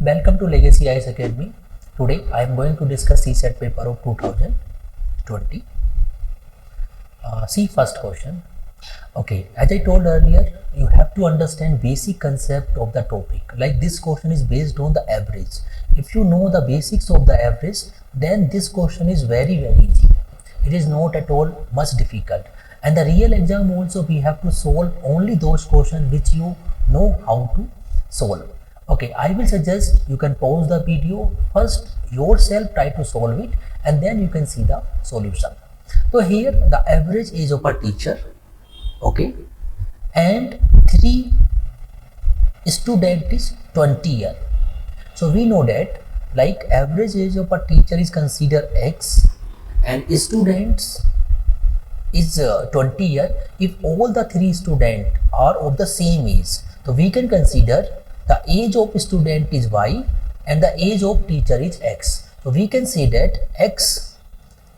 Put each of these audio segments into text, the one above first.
Welcome to Legacy IAS Academy. Today I am going to discuss CSAT paper of 2020. See first question. Okay, as I told earlier, you have to understand basic concept of the topic. Like this question is based on the average. If you know the basics of the average, then this question is very easy. It is not at all much difficult. And the real exam also we have to solve only those questions which you know how to solve. Okay, I will suggest you can pause the video first, yourself try to solve it, and then you can see the solution. So here the average age of a teacher, okay, and 3 student is 20 years. So we know that like average age of a teacher is considered X and students is 20 years. If all the 3 students are of the same age, so we can consider the age of student is Y and the age of teacher is X. So we can say that X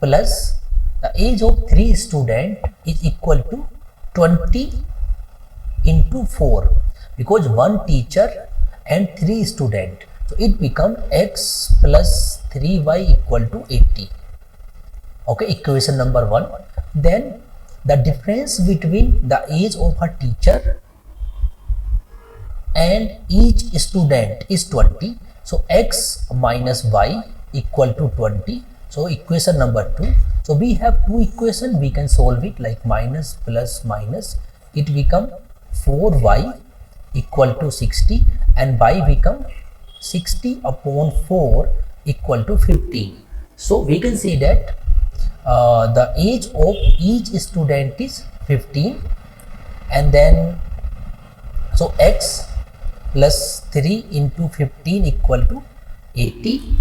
plus the age of 3 student is equal to 20 into 4, because 1 teacher and 3 student. So it becomes X plus 3Y equal to 80. Okay, equation number 1. Then the difference between the age of a teacher and each student is 20. So X minus Y equal to 20. So equation number 2. So we have 2 equations, we can solve it like minus plus minus. It become 4Y equal to 60 and Y become 60 upon 4 equal to 15. So we can say that the age of each student is 15, and then so X plus 3 into 15 equal to 80,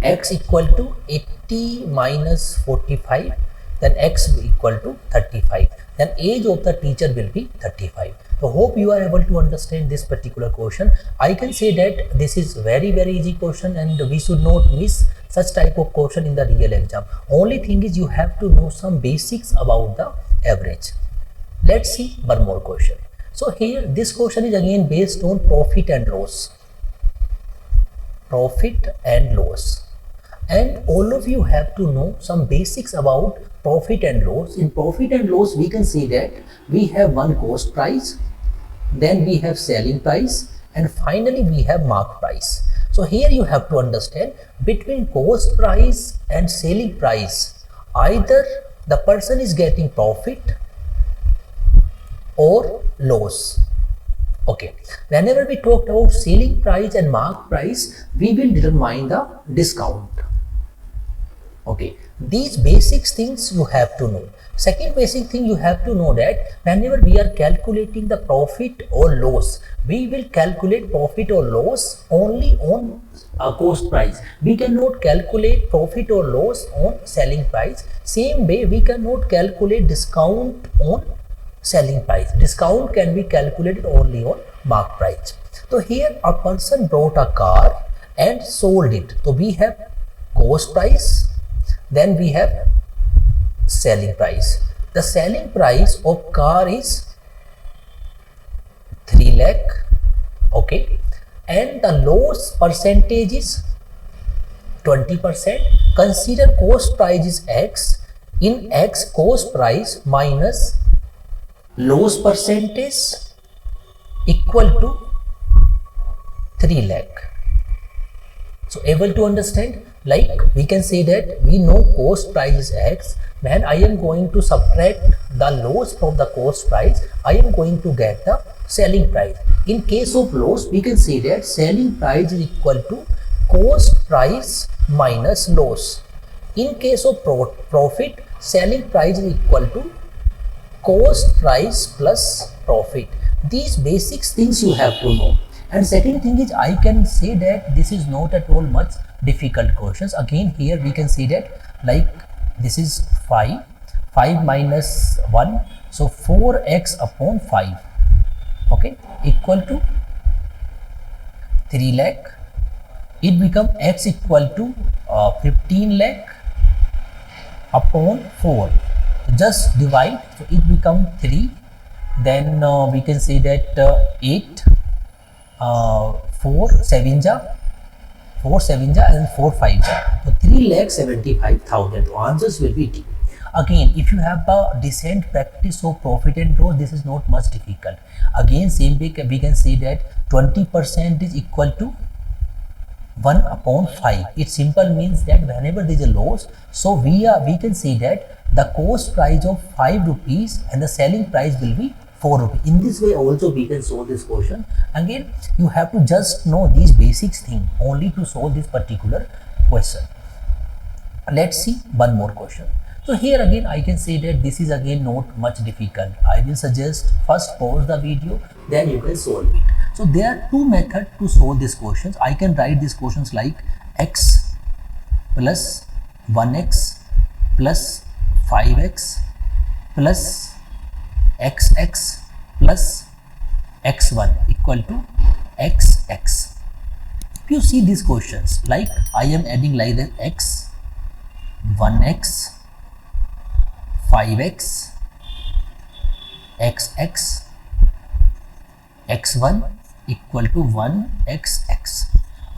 X equal to 80 minus 45, then X equal to 35, then age of the teacher will be 35. So hope you are able to understand this particular question. I can say that this is very easy question and we should not miss such type of question in the real exam. Only thing is you have to know some basics about the average. Let's see one more question. So here this question is again based on profit and loss. Profit and loss. And all of you have to know some basics about profit and loss. In profit and loss we can say that we have one cost price, then we have selling price, and finally we have mark price. So here you have to understand between cost price and selling price, either the person is getting profit or loss. Okay, whenever we talk about selling price and mark price, we will determine the discount. Okay, these basic things you have to know. Second basic thing you have to know that whenever we are calculating the profit or loss, we will calculate profit or loss only on a cost price. We cannot calculate profit or loss on selling price. Same way we cannot calculate discount on selling price. Discount can be calculated only on mark price. So here a person brought a car and sold it. So we have cost price, then we have selling price. The selling price of car is 3 lakh, okay, and the loss percentage is 20%. Consider cost price is X. In X, cost price minus loss percentage equal to 3 lakh. So able to understand? Like we can say that we know cost price is X. When I am going to subtract the loss from the cost price, I am going to get the selling price. In case of loss, we can say that selling price is equal to cost price minus loss. In case of profit, selling price is equal to cost price plus profit. These basic things you have to know. And second thing is I can say that this is not at all much difficult questions. Again here we can see that like this is 5 minus 1, so 4x upon 5, okay, equal to 3 lakh. It become x equal to 15 lakh upon 4. Just divide, so it become 3. Then we can say that 8 4 7 ja 4 7 ja and 4 5 ja. So 3,75,000. So answers will be D. Again, if you have a decent practice of profit and loss, this is not much difficult. Again, same way we can see that 20% is equal to 1 upon 5. It simple means that whenever there is a loss, so we can see that the cost price of 5 rupees and the selling price will be 4 rupees. In this way also we can solve this question. Again, you have to just know these basics thing only to solve this particular question. Let's see one more question. So here again I can say that this is again not much difficult. I will suggest first pause the video, then you can solve it. So there are two methods to solve these questions. I can write these questions like x plus 1x plus 5x plus xx plus x1 equal to xx. If you see these questions, like I am adding like this x, 1x, 5x, xx, x1 equal to 1xx.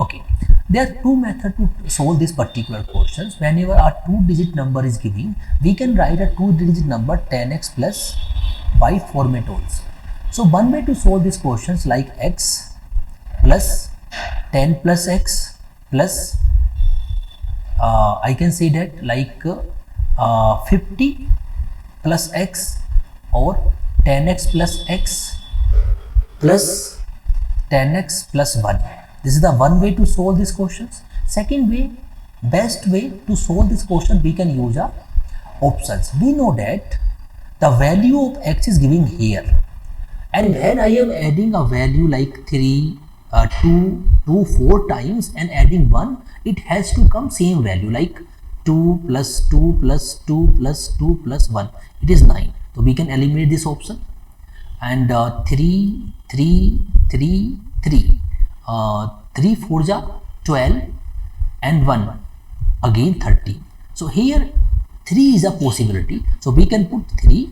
Okay, there are two methods to solve this particular questions. Whenever a 2-digit number is given, we can write a 2-digit number 10x plus y format also. So one way to solve these questions like x plus 10 plus x plus I can say that like 50 plus x or 10x plus x plus 10x plus 1. This is the one way to solve these questions. Second way, best way to solve this question, we can use options. We know that the value of x is given here, and when I am adding a value like 3, 2, 4 times and adding 1, it has to come same value like 2 plus 2 plus 2 plus 2 plus 1. It is 9. So we can eliminate this option. And 3, 3, 3, 3. 3 4 ja 12 and 1 again 30. So here 3 is a possibility. So we can put 3,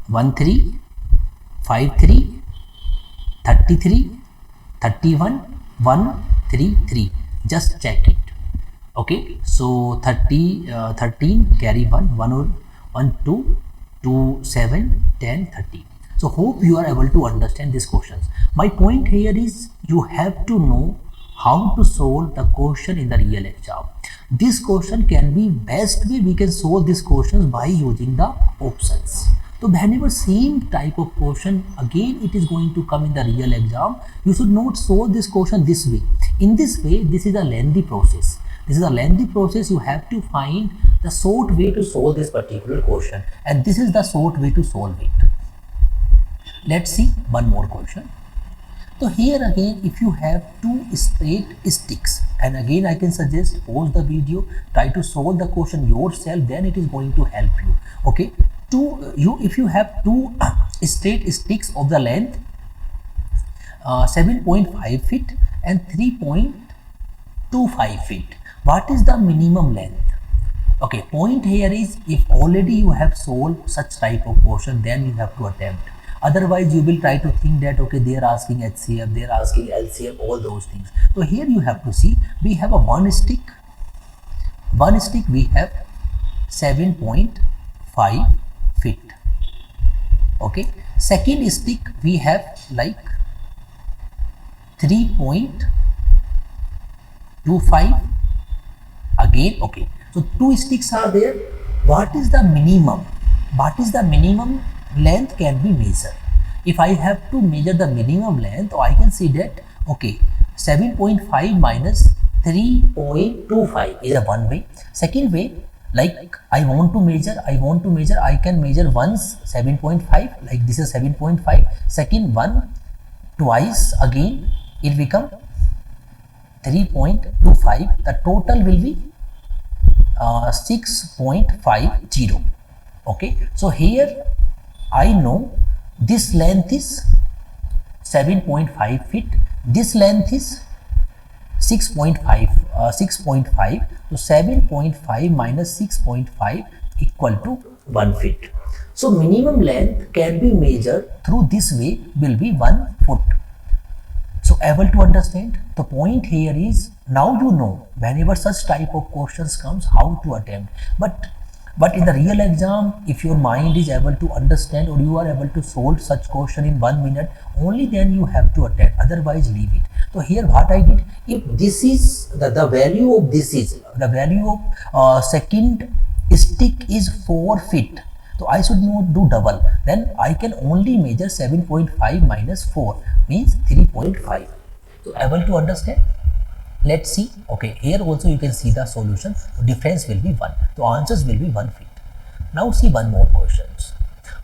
1 3, 5 3, 33, 31, 1 3 3. Just check it. Okay, so 13 carry 1, 1 2, 2 7 10 30. So hope you are able to understand these questions. My point here is you have to know how to solve the question in the real exam. This question can be best way we can solve these questions by using the options. So whenever same type of question again it is going to come in the real exam, you should not solve this question this way. In this way, this is a lengthy process. This is a lengthy process. You have to find the short way to solve this particular question, and this is the short way to solve it. Let's see one more question. So here again, if you have two straight sticks, and again I can suggest pause the video, try to solve the question yourself, then it is going to help you. Okay, if you have two straight sticks of the length 7.5 feet and 3.25 feet, what is the minimum length? Okay, point here is if already you have solved such type of question, then you have to attempt. Otherwise you will try to think that okay, they are asking HCF, they are asking LCF, all those things. So here you have to see, we have a one stick we have 7.5 feet. Okay, second stick we have like 3.25 again. Okay, so two sticks are there. What is the minimum? What is the minimum length can be measured? If I have to measure the minimum length, I can see that okay, 7.5 minus 3.25 is a one way. Second way, like I want to measure, I can measure once 7.5, like this is 7.5. Second one, twice again it become 3.25. The total will be 6.50. Okay, so here I know this length is 7.5 feet, this length is 6.5. So 7.5 minus 6.5 equal to 1 feet. So minimum length can be measured through this way, will be 1 foot. So able to understand? The point here is, now you know whenever such type of questions comes how to attempt. But in the real exam, if your mind is able to understand or you are able to solve such question in 1 minute, only then you have to attempt, otherwise leave it. So here what I did, if this is the value of this is the value of second stick is 4 feet, so I should not do double, then I can only measure 7.5 minus 4 means 3.5. So able to understand? Let's see. Okay, here also you can see the solution. So difference will be 1. So answers will be 1 feet. Now see one more questions.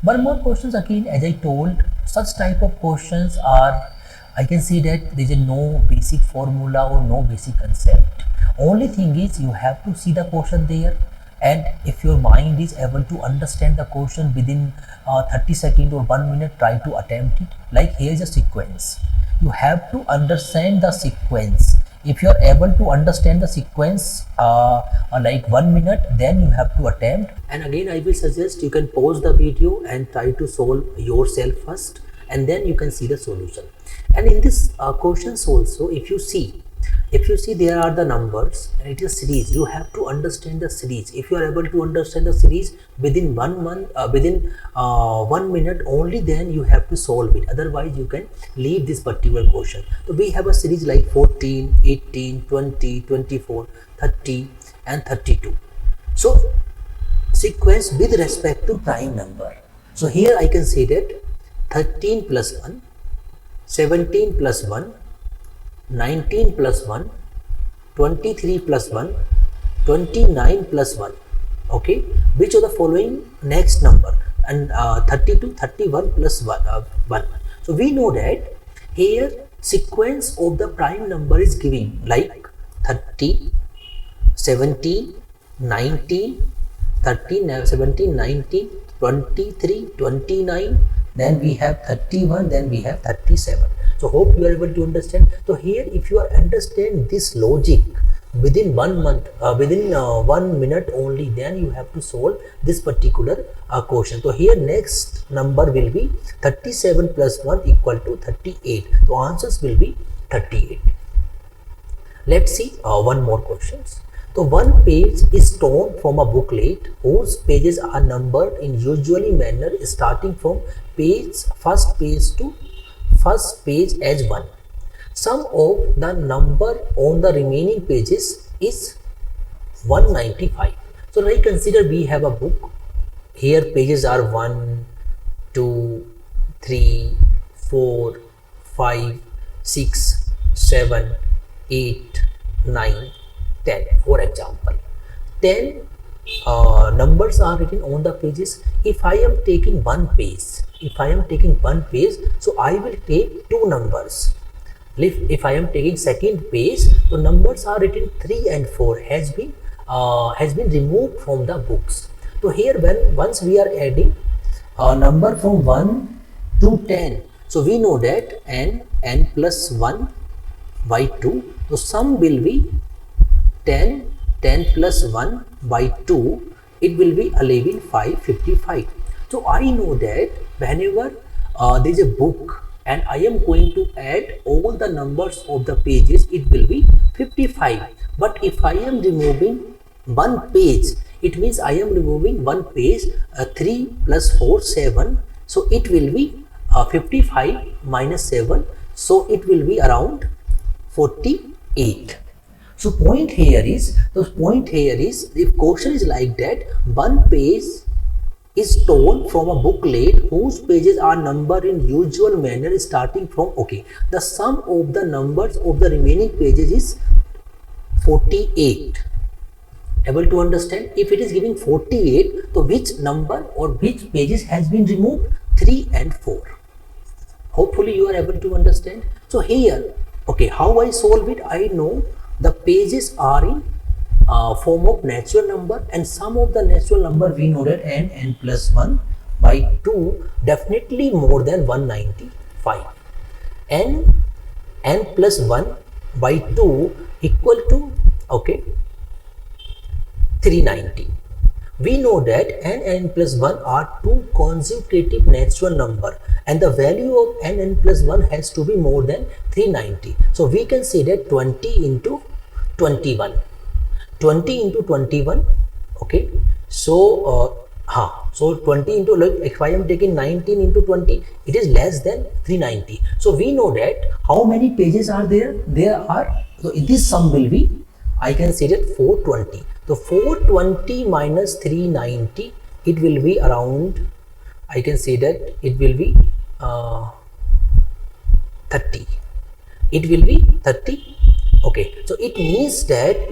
One more questions again, as I told, such type of questions are, I can see that there is no basic formula or no basic concept. Only thing is you have to see the question there, and if your mind is able to understand the question within 30 seconds or 1 minute, try to attempt it. Like here is a sequence. You have to understand the sequence. If you are able to understand the sequence like 1 minute, then you have to attempt. And again I will suggest you can pause the video and try to solve yourself first, and then you can see the solution. And in this questions also, if you see there are the numbers and it is series, you have to understand the series. If you are able to understand the series within 1 month, within 1 minute only, then you have to solve it, otherwise you can leave this particular question. So we have a series like 14, 18, 20, 24, 30 and 32. So sequence with respect to prime number. So here I can say that 13 plus 1, 17 plus 1, 19 plus 1, 23 plus 1, 29 plus 1. Okay, which of the following next number? And 32, 31 plus 1. So we know that here sequence of the prime number is giving like 30, 17, 19, 13, 17, 19, 23, 29, then we have 31, then we have 37. So hope you are able to understand. So here if you are understand this logic within 1 month, within 1 minute only, then you have to solve this particular question. So here next number will be 37 plus 1 equal to 38. So answers will be 38. Let's see one more questions. So one page is torn from a booklet whose pages are numbered in usually manner starting from first page to first page as 1. Sum of the number on the remaining pages is 195. So now consider we have a book. Here pages are 1, 2, 3, 4, 5, 6, 7, 8, 9, 10. For example, 10 numbers are written on the pages. If I am taking one page, so I will take 2 numbers. If I am taking second page, so numbers are written 3 and 4 has been removed from the books. So here once we are adding a number from 1 to 10, so we know that n plus 1 by 2, so sum will be 10 plus 1 by 2, it will be 11, 5, 55. So I know that whenever there is a book and I am going to add all the numbers of the pages, it will be 55. But if I am removing one page, it means I am removing one page, 3 plus 4, 7. So it will be 55 minus 7. So it will be around 48. So point here is, if question is like that, one page is torn from a booklet whose pages are numbered in usual manner starting from, okay, the sum of the numbers of the remaining pages is 48. Able to understand? If it is giving 48, so which number or which pages has been removed? 3 and 4. Hopefully you are able to understand. So here, okay, how I solve it? I know the pages are in form of natural number, and sum of the natural number we know that n plus 1 by 2 definitely more than 195. n plus 1 by 2 equal to, okay, 390. We know that n plus 1 are two consecutive natural number, and the value of n plus 1 has to be more than 390. So we can say that 20 into 21. 20 into 21. Okay. So so 20 into, like if I am taking 19 into 20, it is less than 390. So we know that how many pages are there? There are, so this sum will be, I can say that 420. So 420 minus 390, it will be around, I can say that it will be 30. It will be 30. Okay. So it means that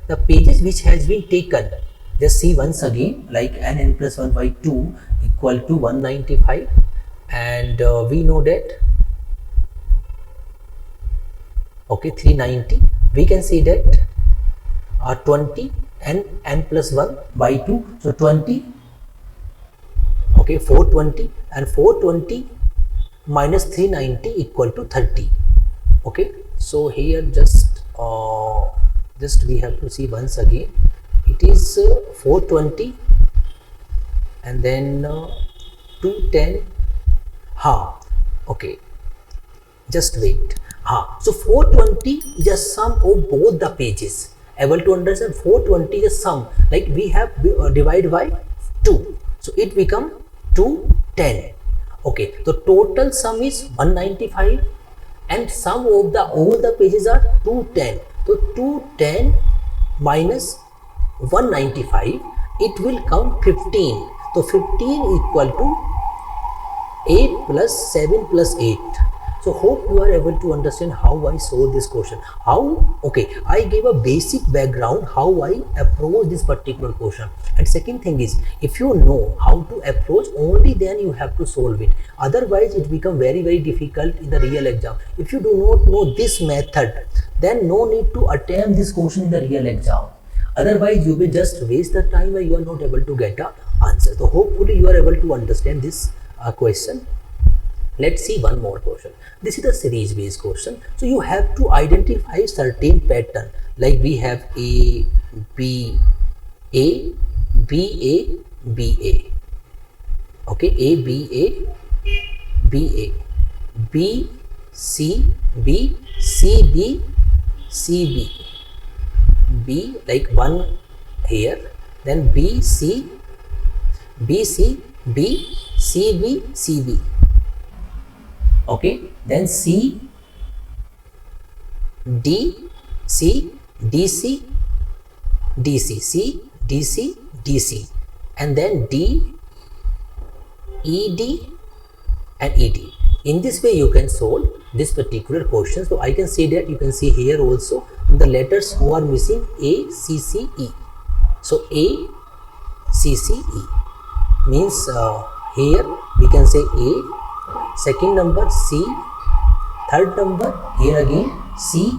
the pages which has been taken, just see once again, like n plus 1 by 2 equal to 195, and we know that, okay, 390. We can say that 20 and n plus 1 by 2, so 20. Okay, 420, and 420 minus 390 equal to 30. Okay, so here just we have to see once again. It is 420 and then 210. Okay, just wait. So 420 is a sum of both the pages. Able to understand? 420 is a sum, like we have divided by 2, so it become 210. Okay, the total sum is 195 and sum of all the pages are 210. So 210 minus 195, it will come 15. So 15 equal to 8 plus 7 plus 8. So hope you are able to understand how I solve this question. Okay, I gave a basic background how I approach this particular question. And second thing is, if you know how to approach, only then you have to solve it. Otherwise it become very difficult in the real exam. If you do not know this method, then no need to attempt this question in the real exam. Otherwise you will just waste the time where you are not able to get a answer. So hopefully you are able to understand this question. Let's see one more question. This is a series based question. So you have to identify certain pattern, like we have A, B, A, B, A, B, A. Okay, A, B, A, B, A, B, C, B, C, B, C, B, B, like one here, then B, C, B, C, B, C, B, C, B. Okay, then C, D, C, D, C, D, C, C, D, C, D, C, and then D, E, D, and E, D. In this way you can solve this particular question. So I can say that you can see here also the letters who are missing A, C, C, E. So A, C, C, E means here we can say A, second number C, third number here again C,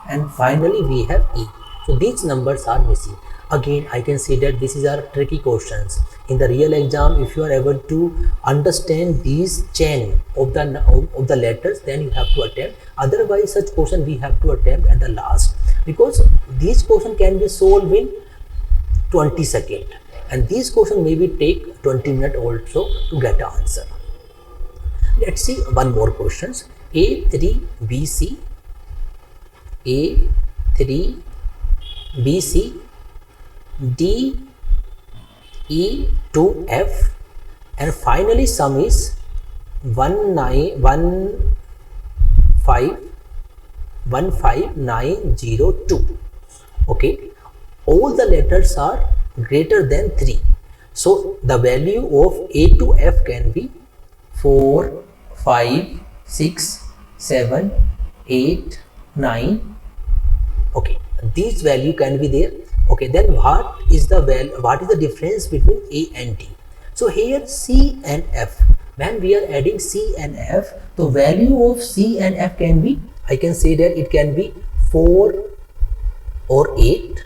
and finally we have E. So these numbers are missing. Again I can say that this is our tricky questions. In the real exam, if you are able to understand these chain of the letters, then you have to attempt. Otherwise such question we have to attempt at the last, because these question can be solved in 20 seconds, and these question maybe take 20 minutes also to get an answer. Let's see one more questions. A3BC, A3BC, DE2F, and finally sum is 15902. Okay, all the letters are greater than 3. So the value of A to F can be 4, 5, 6, 7, 8, 9. Okay, these value can be there. Okay, then what is the difference between A and D? So here C and F, when we are adding C and F, the value of C and F can be, I can say that it can be 4 or 8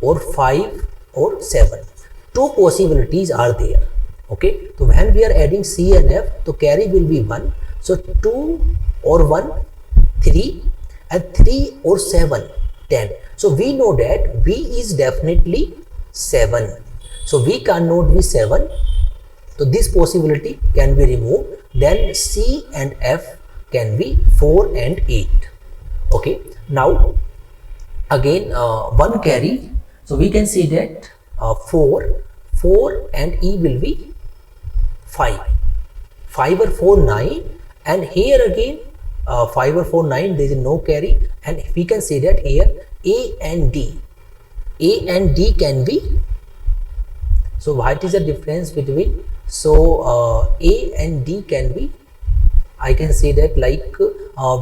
or 5 or 7. Two possibilities are there. Okay, so when we are adding C and F, the carry will be 1. So 2 or 1, 3, and 3 or 7, 10. So we know that B is definitely 7. So we cannot be 7. So this possibility can be removed. then C and F can be 4 and 8. Okay, now again one carry, so we can say that 4 and E will be 5. 5 or 4 9, and here again 5 or 4 9, there is no carry, and we can say that here A and D can be. So what is the difference between, so A and D can be, I can say that like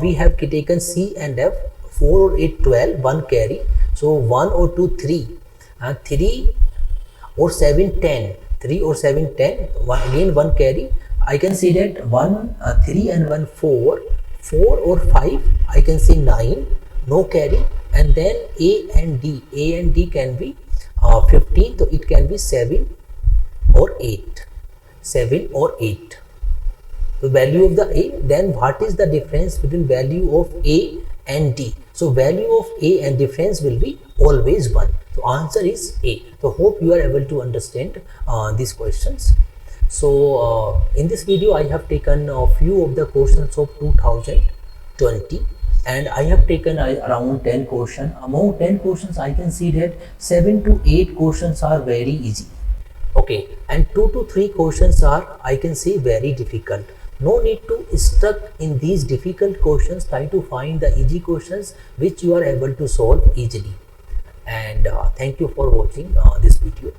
we have taken C and F, 4 or 8 12, 1 carry, so 1 or 2 3, 3 or 7 10, 3 or 7 10, again 1 carry, I can say that 1 3 and 1 4, 4 or 5, I can say 9, no carry, and then A and D can be 15, so it can be 7 or 8, 7 or 8. The value of the A, then what is the difference between value of A and D? So value of A and difference will be always 1. So answer is A. So hope you are able to understand these questions. So in this video I have taken a few of the questions of 2020, and I have taken around 10 questions. Among 10 questions I can see that 7 to 8 questions are very easy. Okay, and 2 to 3 questions are, I can say, very difficult. No need to stuck in these difficult questions. Try to find the easy questions which you are able to solve easily. And thank you for watching this video.